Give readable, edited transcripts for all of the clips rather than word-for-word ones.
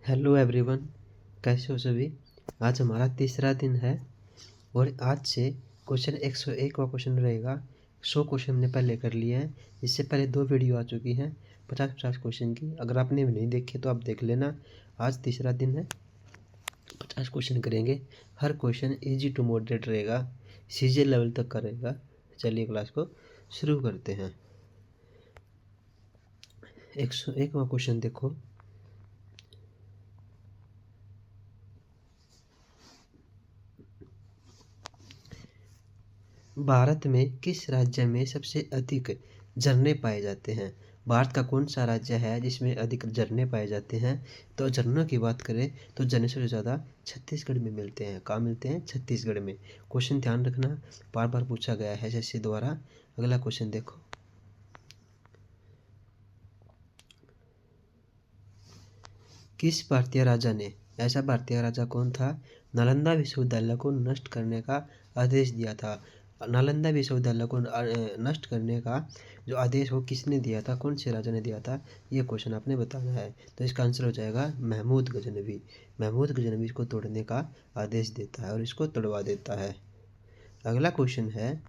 Hello everyone, कैसे हो सभी। आज हमारा तीसरा दिन है और आज से क्वेश्चन 101 का क्वेश्चन रहेगा। 100 क्वेश्चन हमने पहले कर लिए हैं। इससे पहले 2 वीडियो आ चुकी हैं 50-50 क्वेश्चन की। अगर आपने भी नहीं देखे तो आप देख लेना। आज तीसरा दिन है, 50 क्वेश्चन करेंगे। हर क्वेश्चन इजी टू मॉडरेट रहेगा, सीजे लेवल तक का रहेगा। चलिए क्लास को शुरू करते हैं। 101वां क्वेश्चन देखो। भारत में किस राज्य में सबसे अधिक झरने पाए जाते हैं? भारत का कौन सा राज्य है जिसमें अधिक झरने पाए जाते हैं? तो झरनों की बात करें तो झरने सबसे ज़्यादा छत्तीसगढ़ में मिलते हैं। कहाँ मिलते हैं? छत्तीसगढ़ में। क्वेश्चन ध्यान रखना, बार बार पूछा गया है एसएससी द्वारा। अगला क्वेश्चन देखो। किस भारतीय राजा ने, ऐसा भारतीय राजा कौन था, नालंदा विश्वविद्यालय को नष्ट करने का आदेश दिया था? नालंदा विश्वविद्यालय को नष्ट करने का जो आदेश वो किसने दिया था, कौन से राजा ने दिया था, ये क्वेश्चन आपने बताना है। तो इसका आंसर हो जाएगा महमूद गजनवी। महमूद गजनवी इसको तोड़ने का आदेश देता है और इसको तोड़वा देता है। अगला क्वेश्चन है,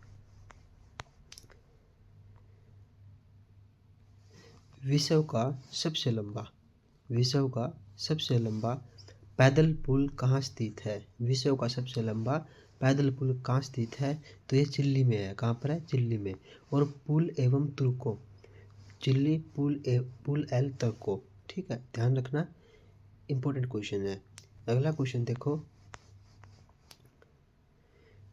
विश्व का सबसे लंबा पैदल पुल कहाँ स्थित है? विश्व का सबसे लंबा पैदल पुल कहाँ स्थित है? तो ये चिल्ली में है। कहाँ पर है? चिल्ली में। और पुल एवं तुर्को, चिल्ली पुल एल तुर्को। ठीक है, ध्यान रखना, इंपॉर्टेंट क्वेश्चन है। अगला क्वेश्चन देखो।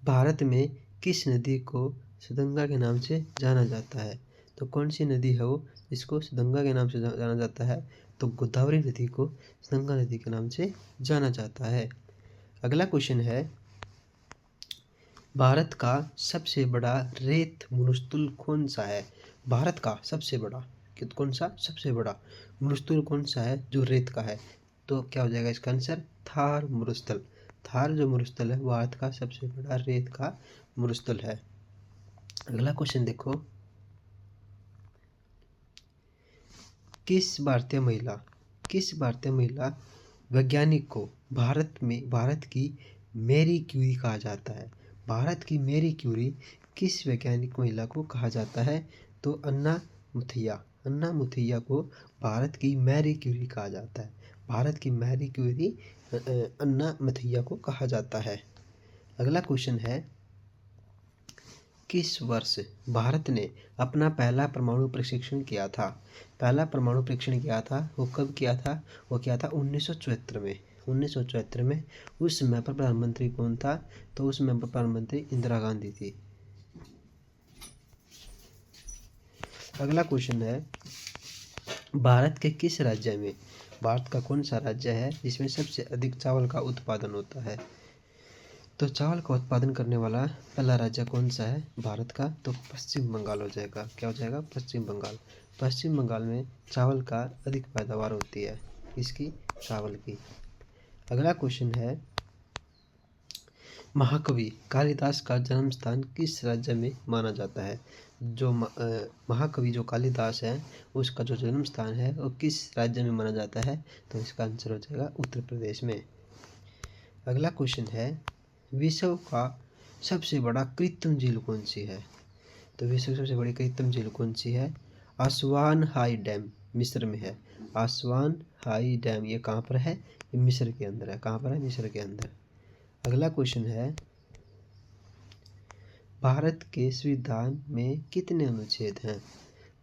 भारत में किस नदी को सदंगा के नाम से जाना जाता है? तो कौन सी नदी है वो इसको सदंगा के नाम से जाना जाता है? तो गोदावरी नदी को सदंगा नदी के नाम से जाना जाता है। अगला क्वेश्चन है, भारत का सबसे बड़ा रेत मरुस्थल कौन सा है? भारत का सबसे बड़ा कौन सा सबसे बड़ा मरुस्थल कौन सा है जो रेत का है? तो क्या हो जाएगा इसका आंसर? थार मरुस्थल। थार जो मरुस्थल है भारत का सबसे बड़ा रेत का मरुस्थल है। अगला क्वेश्चन देखो। किस भारतीय महिला वैज्ञानिक को भारत की मैरी क्यूरी कहा जाता है? भारत की मैरी क्यूरी किस वैज्ञानिक महिला को कहा जाता है? तो अन्ना मुथैया को भारत की मैरी क्यूरी कहा जाता है। भारत की मैरी क्यूरी अन्ना मुथैया को कहा जाता है। अगला क्वेश्चन है, किस वर्ष भारत ने अपना पहला परमाणु परीक्षण किया था? पहला परमाणु परीक्षण किया था वो कब किया था? वो किया था 1974 में। 1974 में। उस समय पर प्रधानमंत्री कौन था? तो उस समय पर प्रधानमंत्री इंदिरा गांधी थी। अगला क्वेश्चन है, भारत के किस राज्य में, भारत का कौन सा राज्य है जिसमें सबसे अधिक चावल का उत्पादन होता है? तो चावल का उत्पादन करने वाला पहला राज्य कौन सा है भारत का? तो पश्चिम बंगाल हो जाएगा। क्या हो जाएगा? पश्चिम बंगाल। पश्चिम बंगाल में चावल का अधिक पैदावार होती है। इसकी चावल की। अगला क्वेश्चन है, महाकवि कालिदास का जन्म स्थान किस राज्य में माना जाता है? जो महाकवि जो कालिदास है उसका जो जन्म स्थान है वो किस राज्य में माना जाता है? तो इसका आंसर हो जाएगा उत्तर प्रदेश में। अगला क्वेश्चन है, विश्व का सबसे बड़ा कृत्रिम झील कौन सी है? तो विश्व की सबसे बड़ी कृत्रिम झील कौन सी है? आसवान हाई डैम मिस्र में है। आसवान हाई डैम ये कहाँ पर है? ये मिस्र के अंदर है। कहाँ पर है? मिस्र के अंदर। अगला क्वेश्चन है, भारत के संविधान में कितने अनुच्छेद हैं?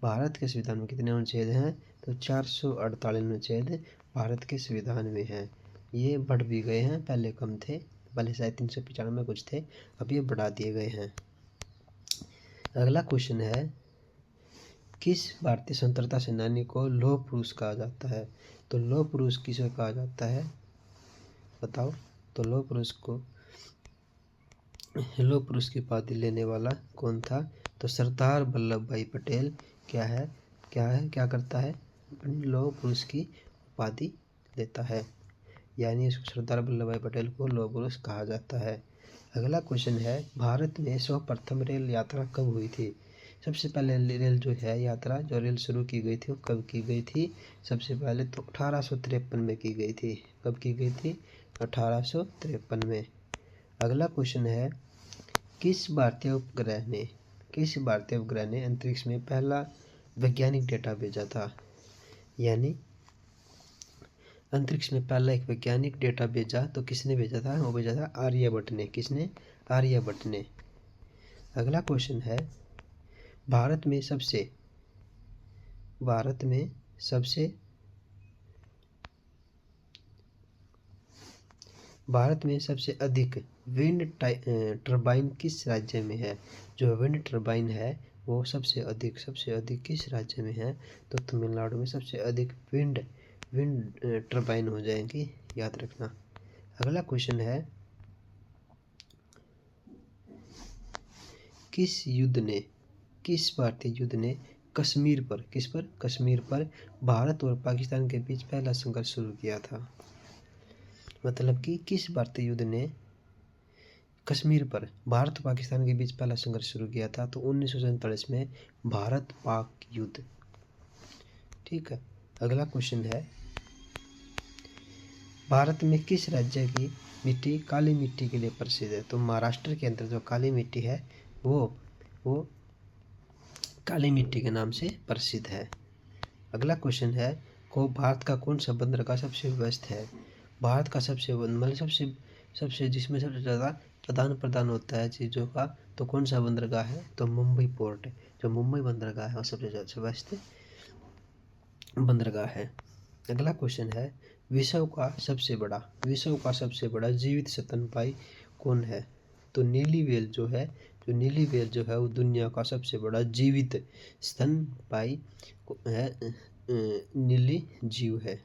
भारत के संविधान में कितने अनुच्छेद हैं? तो 448 अनुच्छेद भारत के संविधान में हैं। ये बढ़ भी गए हैं, पहले कम थे, पहले शायद 395 कुछ थे, अब ये बढ़ा दिए गए हैं। अगला क्वेश्चन है, किस भारतीय स्वतंत्रता सेनानी को लौह पुरुष कहा जाता है? तो लौह पुरुष किसे कहा जाता है बताओ? तो लौह पुरुष की उपाधि लेने वाला कौन था? तो सरदार वल्लभ भाई पटेल क्या करता है? लौह पुरुष की उपाधि लेता है, यानी सरदार वल्लभ भाई पटेल को लौह पुरुष कहा जाता है। अगला क्वेश्चन है, भारत में सर्वप्रथम रेल यात्रा कब हुई थी? सबसे पहले रेल जो है यात्रा जो रेल शुरू की गई थी वो कब की गई थी? सबसे पहले तो 1853 में की गई थी। कब की गई थी? 1853 में। अगला क्वेश्चन है, किस भारतीय उपग्रह ने अंतरिक्ष में पहला वैज्ञानिक डेटा भेजा था? यानी अंतरिक्ष में पहला एक वैज्ञानिक डेटा भेजा तो किसने भेजा था? वो भेजा था आर्यभट्ट ने। किसने? आर्यभट्ट ने। अगला क्वेश्चन है, भारत में सबसे अधिक विंड टर्बाइन किस राज्य में है? जो विंड टर्बाइन है वो सबसे अधिक किस राज्य में है? तो तमिलनाडु में सबसे अधिक विंड टर्बाइन हो जाएंगी, याद रखना। अगला क्वेश्चन है, किस भारतीय युद्ध ने कश्मीर पर भारत और पाकिस्तान के बीच पहला संघर्ष शुरू किया था? मतलब कि किस भारतीय युद्ध ने कश्मीर पर भारत और पाकिस्तान के बीच पहला संघर्ष शुरू किया था? तो 1947 में भारत पाक युद्ध। ठीक है। अगला क्वेश्चन है, भारत में किस राज्य की मिट्टी काली मिट्टी के लिए प्रसिद्ध है? तो महाराष्ट्र के अंदर जो काली मिट्टी है वो काली मिट्टी के नाम से प्रसिद्ध है। अगला क्वेश्चन है, भारत का कौन सा बंदरगाह सबसे व्यस्त है? भारत का सबसे जिसमें सबसे ज़्यादा आदान प्रदान होता है चीज़ों का, तो कौन सा बंदरगाह है? तो मुंबई पोर्ट। जो मुंबई बंदरगाह है वो सबसे ज़्यादा व्यस्त बंदरगाह है। अगला क्वेश्चन है, विश्व का सबसे बड़ा जीवित स्तनपायी कौन है? तो नीली व्हेल जो है वो दुनिया का सबसे बड़ा जीवित स्तनपायी है, नीली जीव है।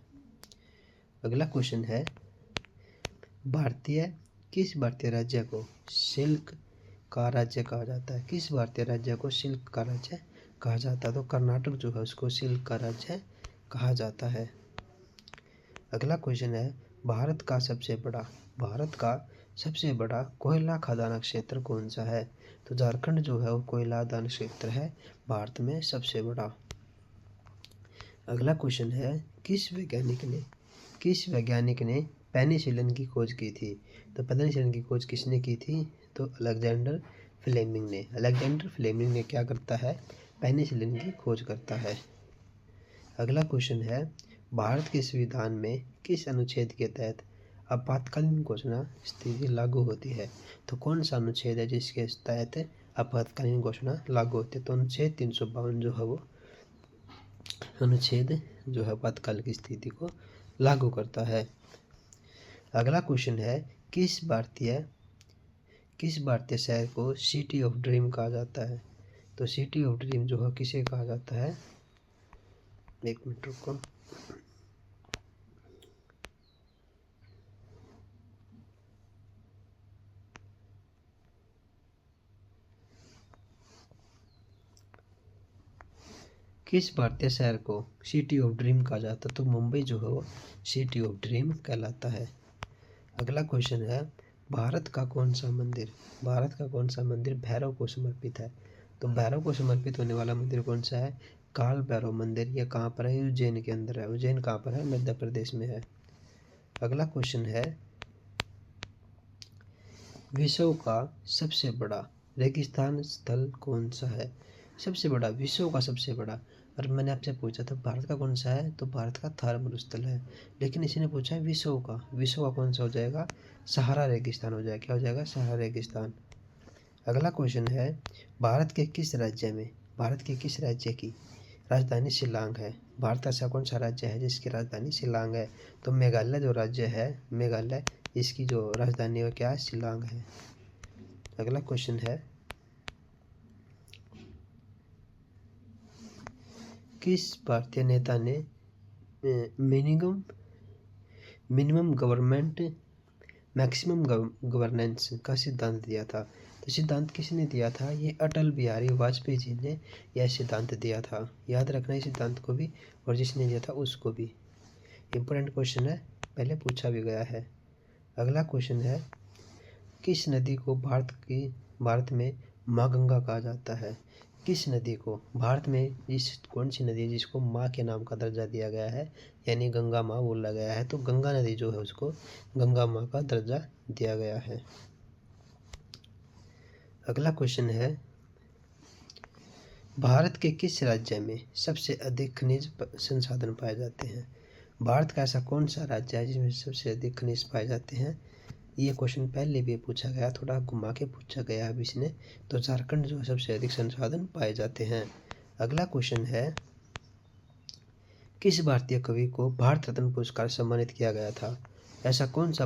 अगला क्वेश्चन है, किस भारतीय राज्य को सिल्क का राज्य कहा जाता है? किस भारतीय राज्य को सिल्क का राज्य कहा जाता है? तो कर्नाटक जो है उसको सिल्क का राज्य कहा जाता है। अगला क्वेश्चन है, भारत का सबसे बड़ा कोयला खदान क्षेत्र कौन सा है? तो झारखंड जो है वो कोयला खदान क्षेत्र है भारत में सबसे बड़ा। अगला क्वेश्चन है, किस वैज्ञानिक ने पेनिसिलिन की खोज की थी? तो पेनिसिलिन की खोज किसने की थी? तो अलेक्जेंडर फ्लेमिंग ने क्या करता है? पेनिसिलिन की खोज करता है। अगला क्वेश्चन है, भारत के संविधान में किस अनुच्छेद के तहत आपातकालीन घोषणा स्थिति लागू होती है? तो कौन सा अनुच्छेद है जिसके तहत आपातकालीन घोषणा लागू होती है? तो अनुच्छेद 352 जो है वो अनुच्छेद जो है आपातकाल की स्थिति को लागू करता है। अगला क्वेश्चन है, किस भारतीय शहर को सिटी ऑफ ड्रीम कहा जाता है? तो सिटी ऑफ ड्रीम जो है किसे कहा जाता है? एक मिनट रुको। किस भारतीय शहर को सिटी ऑफ ड्रीम कहा जाता है? तो मुंबई जो है वो सिटी ऑफ ड्रीम कहलाता है। अगला क्वेश्चन है, भारत का कौन सा मंदिर भैरव को समर्पित है? तो भैरव को समर्पित होने वाला मंदिर कौन सा है? काल भैरव मंदिर। यह कहाँ पर है? उज्जैन के अंदर है। उज्जैन कहाँ पर है? मध्य प्रदेश में है। अगला क्वेश्चन है, विश्व का सबसे बड़ा रेगिस्तान स्थल कौन सा है? विश्व का सबसे बड़ा। और मैंने आपसे पूछा था भारत का कौन सा है? तो भारत का थार मरुस्थल है। लेकिन इसने पूछा है विश्व का कौन सा हो जाएगा? सहारा रेगिस्तान हो जाएगा। क्या हो जाएगा? सहारा रेगिस्तान। अगला क्वेश्चन है, भारत के किस राज्य की राजधानी शिलांग है? भारत ऐसा कौन सा राज्य है जिसकी राजधानी शिलांग है? तो मेघालय जो राज्य है, इसकी जो राजधानी है क्या है? शिलांग है। अगला क्वेश्चन है, किस भारतीय नेता ने मिनिमम गवर्नमेंट मैक्सिमम गवर्नेंस का सिद्धांत दिया था? तो सिद्धांत किसने दिया था? ये अटल बिहारी वाजपेयी जी ने यह सिद्धांत दिया था। याद रखना इस सिद्धांत को भी, और जिसने दिया था उसको भी। इम्पोर्टेंट क्वेश्चन है, पहले पूछा भी गया है। अगला क्वेश्चन है, किस नदी को भारत में माँ गंगा कहा जाता है? किस नदी को भारत में कौन सी नदी है जिसको माँ के नाम का दर्जा दिया गया है, यानी गंगा माँ बोला गया है, तो गंगा नदी जो है उसको गंगा माँ का दर्जा दिया गया है। अगला क्वेश्चन है, भारत के किस राज्य में सबसे अधिक खनिज संसाधन पाए जाते हैं? भारत का ऐसा कौन सा राज्य है जिसमें सबसे अधिक खनिज पाए जाते हैं? ये क्वेश्चन पहले भी पूछा गया, थोड़ा घुमा के पूछा गया है इसने। तो झारखंड जो सबसे अधिक संसाधन पाए जाते हैं। अगला क्वेश्चन है, किस भारतीय कवि को भारत रत्न पुरस्कार सम्मानित किया गया था? ऐसा कौन सा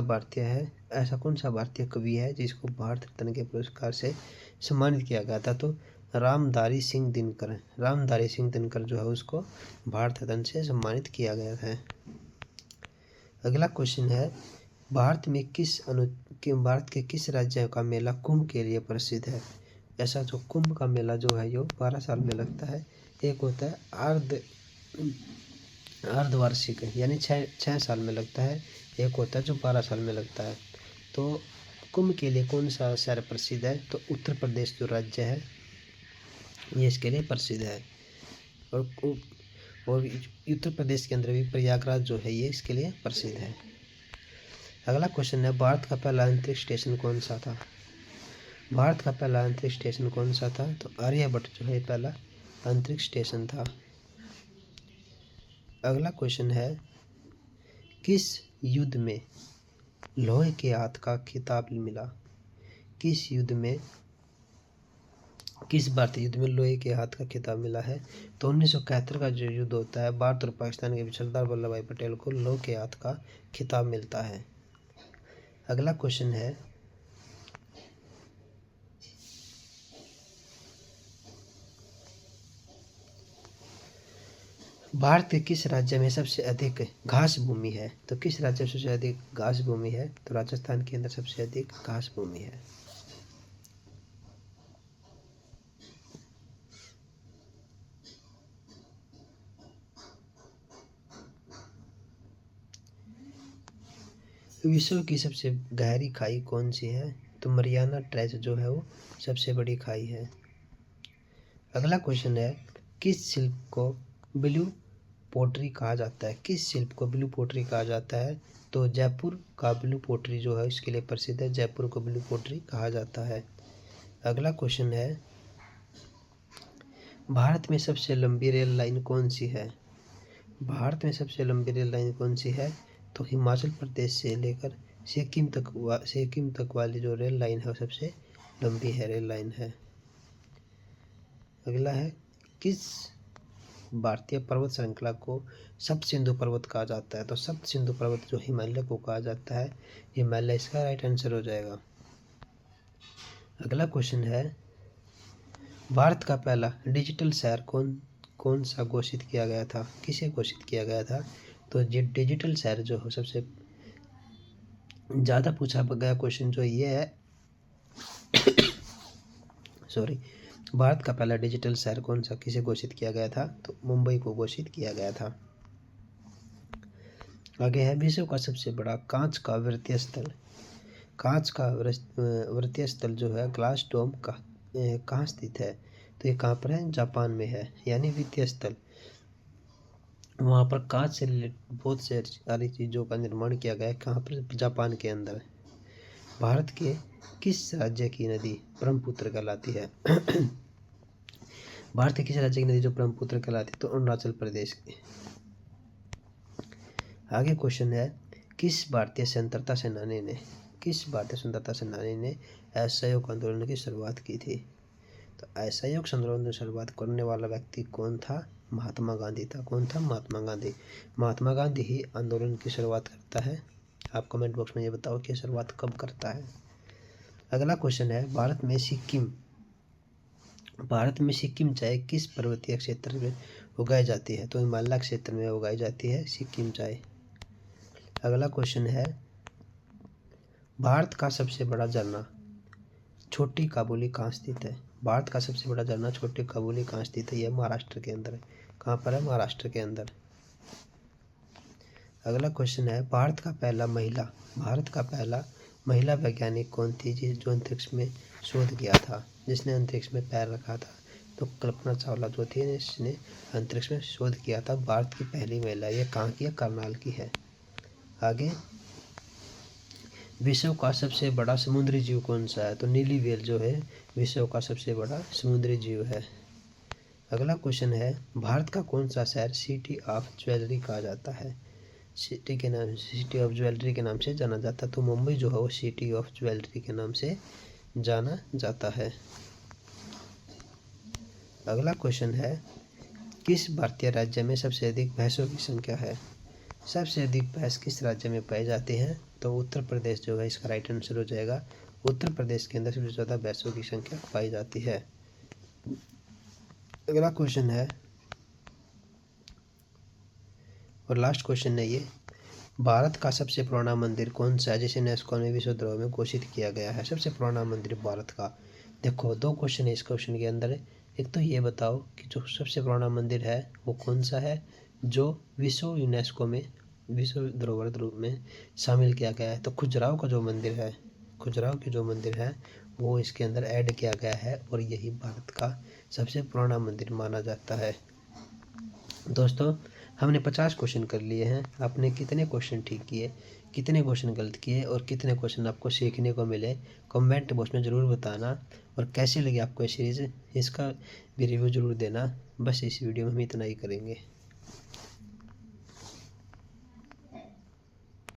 भारतीय कवि है जिसको भारत रत्न के पुरस्कार से सम्मानित किया गया था? तो रामधारी सिंह दिनकर जो है उसको भारत रत्न से सम्मानित किया गया है। अगला क्वेश्चन है, भारत के किस राज्य का मेला कुंभ के लिए प्रसिद्ध है? ऐसा जो कुंभ का मेला जो है ये 12 साल में लगता है। एक होता है अर्धवार्षिक, यानी 6 साल में लगता है। एक होता है जो 12 साल में लगता है। तो कुंभ के लिए कौन सा शहर प्रसिद्ध है? तो उत्तर प्रदेश जो राज्य है ये इसके लिए प्रसिद्ध है। और उत्तर प्रदेश के अंदर भी प्रयागराज जो है ये इसके लिए प्रसिद्ध है। अगला क्वेश्चन है, भारत का पहला अंतरिक्ष स्टेशन कौन सा था? भारत का पहला अंतरिक्ष स्टेशन कौन सा था? तो आर्यभट्ट जो है पहला अंतरिक्ष स्टेशन था। अगला क्वेश्चन है, किस युद्ध में लोहे के हाथ का खिताब मिला? किस भारतीय युद्ध में लोहे के हाथ का खिताब मिला है? तो 1971 का जो युद्ध होता है, भारत और पाकिस्तान के बीच सरदार वल्लभ भाई पटेल को लोहे के हाथ का खिताब मिलता है। अगला क्वेश्चन है, भारत के किस राज्य में सबसे अधिक घास भूमि है? तो किस राज्य में सबसे अधिक घास भूमि है? तो राजस्थान के अंदर सबसे अधिक घास भूमि है। विश्व की सबसे गहरी खाई कौन सी है? तो मरियाना ट्रेंच जो है वो सबसे बड़ी खाई है। अगला क्वेश्चन है, किस शिल्प को ब्लू पोट्री कहा जाता है? किस शिल्प को ब्लू पोट्री कहा जाता है? तो जयपुर का ब्लू पोट्री जो है इसके लिए प्रसिद्ध है। जयपुर को ब्लू पोट्री कहा जाता है। अगला क्वेश्चन है, भारत में सबसे लंबी रेल लाइन कौन सी है? भारत में सबसे लंबी रेल लाइन कौन सी है? तो हिमाचल प्रदेश से लेकर सिक्किम तक वाली जो रेल लाइन है वो सबसे लंबी रेल लाइन है। अगला है, किस भारतीय पर्वत श्रृंखला को सप्त सिंधु पर्वत कहा जाता है? तो सप्त सिंधु पर्वत जो हिमालय को कहा जाता है, हिमालय इसका राइट आंसर हो जाएगा। अगला क्वेश्चन है, भारत का पहला डिजिटल शहर कौन सा घोषित किया गया था? किसे घोषित किया गया था? तो डिजिटल शहर जो है सबसे ज़्यादा पूछा गया क्वेश्चन जो ये है भारत का पहला डिजिटल शहर कौन सा किसे घोषित किया गया था? तो मुंबई को घोषित किया गया था। आगे है, विश्व का सबसे बड़ा कांच का वृत्तीय स्थल जो है ग्लास डोम का कहाँ स्थित है? तो ये कहाँ पर है? जापान में है, यानी वित्तीय स्थल। वहाँ पर कांच से बहुत से सारी चीज़ों का निर्माण किया गया है। कहाँ पर? जापान के अंदर। भारत के किस राज्य की नदी ब्रह्मपुत्र कहलाती है? भारत के किस राज्य की नदी जो ब्रह्मपुत्र कहलाती है? तो अरुणाचल प्रदेश की। आगे क्वेश्चन है, किस भारतीय स्वतंत्रता सेनानी ने असहयोग आंदोलन की शुरुआत की थी? तो असहयोग आंदोलन की शुरुआत करने वाला व्यक्ति कौन था? महात्मा गांधी था। कौन था? महात्मा गांधी ही आंदोलन की शुरुआत करता है। आप कमेंट बॉक्स में ये बताओ कि शुरुआत कब करता है। अगला क्वेश्चन है, भारत में सिक्किम चाय किस पर्वतीय क्षेत्र में उगाई जाती है? तो हिमालय क्षेत्र में उगाई जाती है सिक्किम चाय। अगला क्वेश्चन है, भारत का सबसे बड़ा झरना छोटी काबुली कहाँ स्थित है? भारत का सबसे बड़ा झरना छोटी काबुली कहाँ स्थित है? यह महाराष्ट्र के अंदर है। कहाँ पर है? महाराष्ट्र के अंदर। अगला क्वेश्चन है, भारत का पहला महिला वैज्ञानिक कौन थी जो अंतरिक्ष में शोध किया था, जिसने अंतरिक्ष में पैर रखा था? तो कल्पना चावला जो थी इसने अंतरिक्ष में शोध किया था। भारत की पहली महिला, ये कहाँ की है? करनाल की है। आगे, विश्व का सबसे बड़ा समुद्री जीव कौन सा है? तो नीली व्हेल जो है विश्व का सबसे बड़ा समुद्री जीव है। अगला क्वेश्चन है, भारत का कौन सा शहर सिटी ऑफ ज्वेलरी कहा जाता है? सिटी ऑफ ज्वेलरी के नाम से जाना जाता है। तो मुंबई जो है वो सिटी ऑफ ज्वेलरी के नाम से जाना जाता है। अगला क्वेश्चन है, किस भारतीय राज्य में सबसे अधिक भैंसों की संख्या है? सबसे अधिक भैंस किस राज्य में पाई जाती हैं? तो उत्तर प्रदेश जो है इसका राइट आंसर हो जाएगा। उत्तर प्रदेश के अंदर सबसे ज़्यादा भैंसों की संख्या पाई जाती है। अगला क्वेश्चन है और लास्ट क्वेश्चन है ये, भारत का सबसे पुराना मंदिर कौन सा है जिसे यूनेस्को ने विश्व धरोहर में घोषित किया गया है? सबसे पुराना मंदिर भारत का। देखो, दो क्वेश्चन है इस क्वेश्चन के अंदर। एक तो ये बताओ कि जो सबसे पुराना मंदिर है वो कौन सा है जो यूनेस्को में विश्व धरोहर रूप में शामिल किया गया है? तो खजुराहो का जो मंदिर है, खजुराहो की जो मंदिर है वो इसके अंदर ऐड किया गया है और यही भारत का सबसे पुराना मंदिर माना जाता है। दोस्तों, हमने 50 क्वेश्चन कर लिए हैं। आपने कितने क्वेश्चन ठीक किए, कितने क्वेश्चन गलत किए और कितने क्वेश्चन आपको सीखने को मिले, कमेंट बॉक्स में ज़रूर बताना। और कैसी लगी आपको ये सीरीज़, इसका भी रिव्यू ज़रूर देना। बस इस वीडियो में हम इतना ही करेंगे।